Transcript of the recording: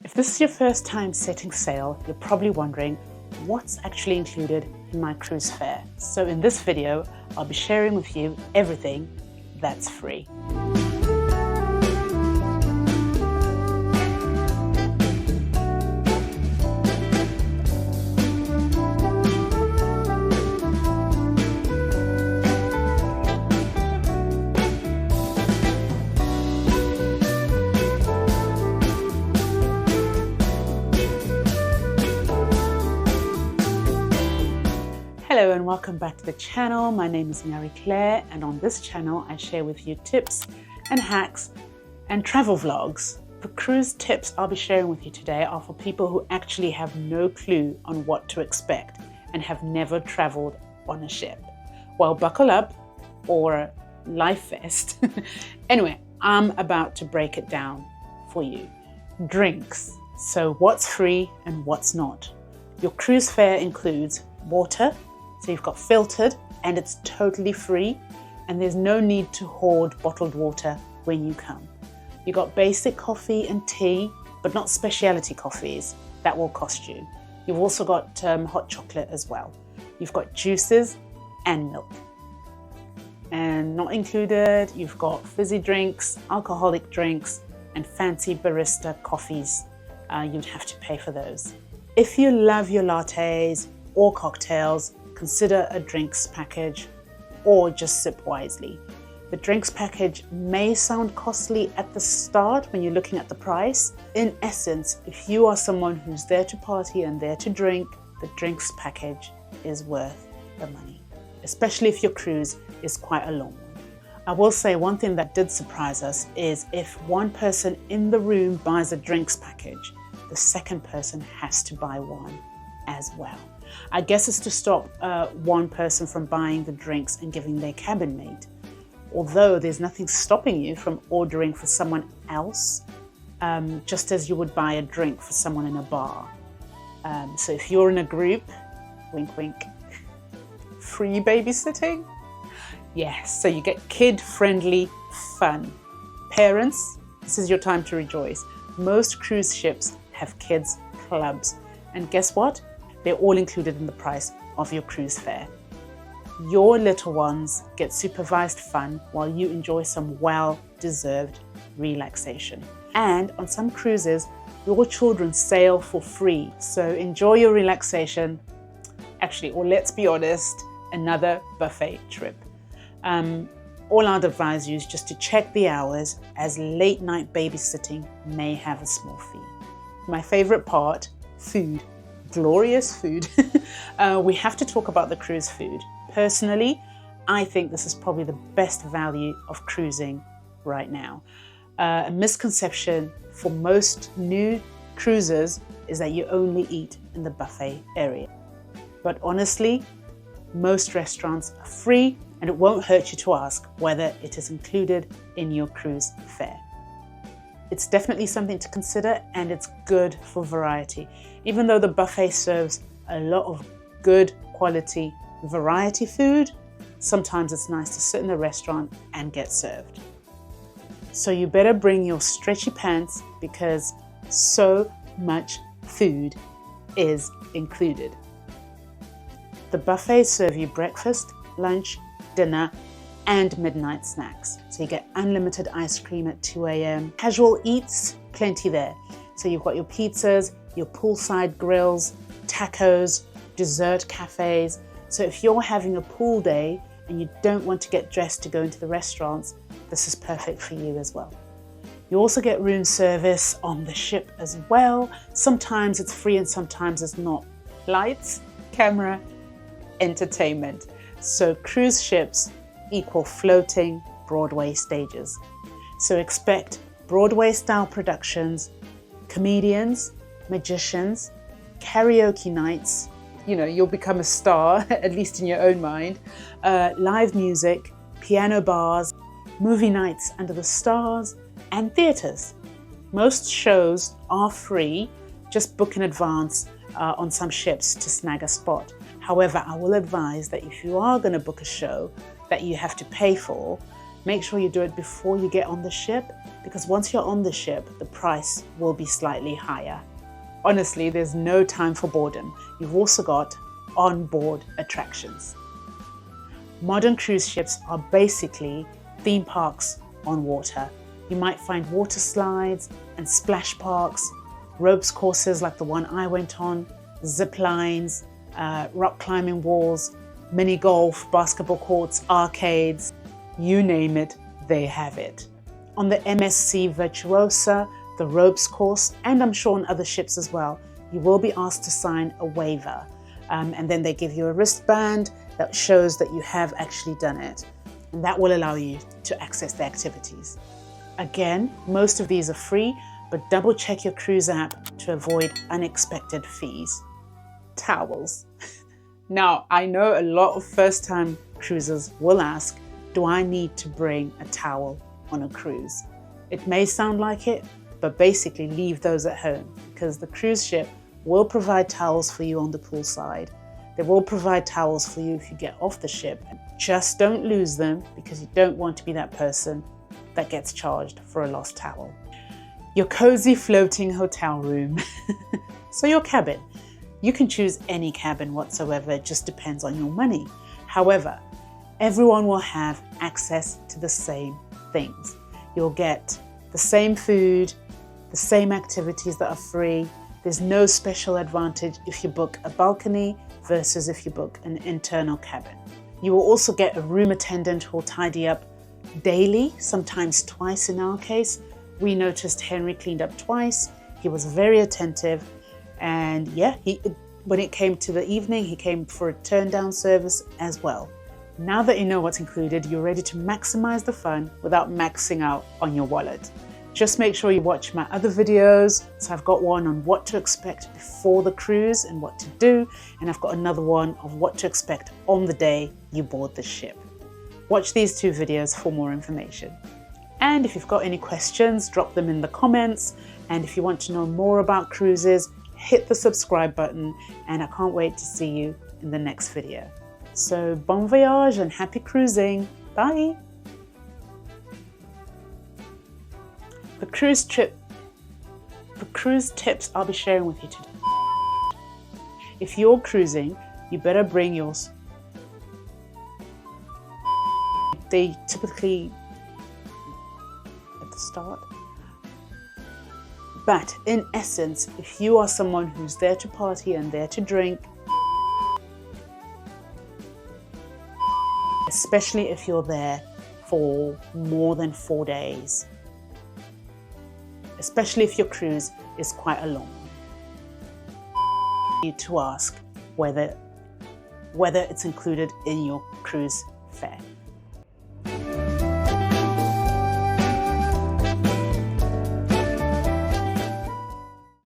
If this is your first time setting sail, you're probably wondering what's actually included in my cruise fare. So in this video, I'll be sharing with you everything that's free. Hello and welcome back to the channel. My name is Mary Claire, and on this channel I share with you tips and hacks and travel vlogs. The cruise tips I'll be sharing with you today are for people who actually have no clue on what to expect and have never traveled on a ship. Well, buckle up or life vest. Anyway, I'm about to break it down for you. Drinks. So what's free and what's not? Your cruise fare includes water. So you've got filtered and it's totally free, and there's no need to hoard bottled water when you come. You've got basic coffee and tea, but not specialty coffees. That will cost you. You've also got hot chocolate as well. You've got juices and milk. And not included, you've got fizzy drinks, alcoholic drinks, and fancy barista coffees. You'd have to pay for those. If you love your lattes or cocktails, consider a drinks package or just sip wisely. The drinks package may sound costly at the start when you're looking at the price. In essence, if you are someone who's there to party and there to drink, the drinks package is worth the money, especially if your cruise is quite a long one. I will say one thing that did surprise us is if one person in the room buys a drinks package, the second person has to buy one as well. I guess it's to stop one person from buying the drinks and giving their cabin mate. Although there's nothing stopping you from ordering for someone else, just as you would buy a drink for someone in a bar. So if you're in a group, wink wink, free babysitting? Yes, so you get kid-friendly fun. Parents, this is your time to rejoice. Most cruise ships have kids clubs, and guess what? They're all included in the price of your cruise fare. Your little ones get supervised fun while you enjoy some well-deserved relaxation. And on some cruises, your children sail for free. So enjoy your relaxation. Actually, or let's be honest, another buffet trip. All I'd advise you is just to check the hours, as late night babysitting may have a small fee. My favorite part, food. Glorious food. We have to talk about the cruise food. Personally, I think this is probably the best value of cruising right now. A misconception for most new cruisers is that you only eat in the buffet area. But honestly, most restaurants are free, and it won't hurt you to ask whether it is included in your cruise fare. It's definitely something to consider, and it's good for variety. Even though the buffet serves a lot of good quality variety food, sometimes it's nice to sit in the restaurant and get served. So you better bring your stretchy pants, because so much food is included. The buffets serve you breakfast, lunch, dinner, and midnight snacks. So you get unlimited ice cream at 2 a.m. Casual eats, plenty there. So you've got your pizzas, your poolside grills, tacos, dessert cafes. So if you're having a pool day and you don't want to get dressed to go into the restaurants, this is perfect for you as well. You also get room service on the ship as well. Sometimes it's free and sometimes it's not. Lights, camera, entertainment. So cruise ships equal floating Broadway stages. So expect Broadway-style productions, comedians, magicians, karaoke nights. You know, you'll become a star, at least in your own mind. Live music, piano bars, movie nights under the stars, and theatres. Most shows are free. Just book in advance on some ships to snag a spot. However, I will advise that if you are going to book a show that you have to pay for, make sure you do it before you get on the ship, because once you're on the ship, the price will be slightly higher. Honestly, there's no time for boredom. You've also got onboard attractions. Modern cruise ships are basically theme parks on water. You might find water slides and splash parks, ropes courses like the one I went on, zip lines, rock climbing walls, mini golf, basketball courts, arcades, you name it, they have it. On the MSC Virtuosa, the ropes course, and I'm sure on other ships as well, you will be asked to sign a waiver. And then they give you a wristband that shows that you have actually done it. And that will allow you to access the activities. Again, most of these are free, but double check your cruise app to avoid unexpected fees. Towels. Now, I know a lot of first-time cruisers will ask, do I need to bring a towel on a cruise? It may sound like it, but basically leave those at home, because the cruise ship will provide towels for you on the poolside. They will provide towels for you if you get off the ship. Just don't lose them, because you don't want to be that person that gets charged for a lost towel. Your cozy floating hotel room. So your cabin. You can choose any cabin whatsoever, it just depends on your money. However, everyone will have access to the same things. You'll get the same food, the same activities that are free. There's no special advantage if you book a balcony versus if you book an internal cabin. You will also get a room attendant who will tidy up daily, sometimes twice in our case. We noticed Henry cleaned up twice. He was very attentive. And yeah, when it came to the evening, he came for a turn down service as well. Now that you know what's included, you're ready to maximize the fun without maxing out on your wallet. Just make sure you watch my other videos. So I've got one on what to expect before the cruise and what to do. And I've got another one of what to expect on the day you board the ship. Watch these two videos for more information. And if you've got any questions, drop them in the comments. And if you want to know more about cruises, hit the subscribe button, and I can't wait to see you in the next video. So bon voyage and happy cruising. Bye. The cruise tips I'll be sharing with you today. If you're cruising, you better bring yours. They typically at the start. But in essence, if you are someone who's there to party and there to drink, especially if you're there for more than 4 days, especially if your cruise is quite a long one, you need to ask whether it's included in your cruise fare.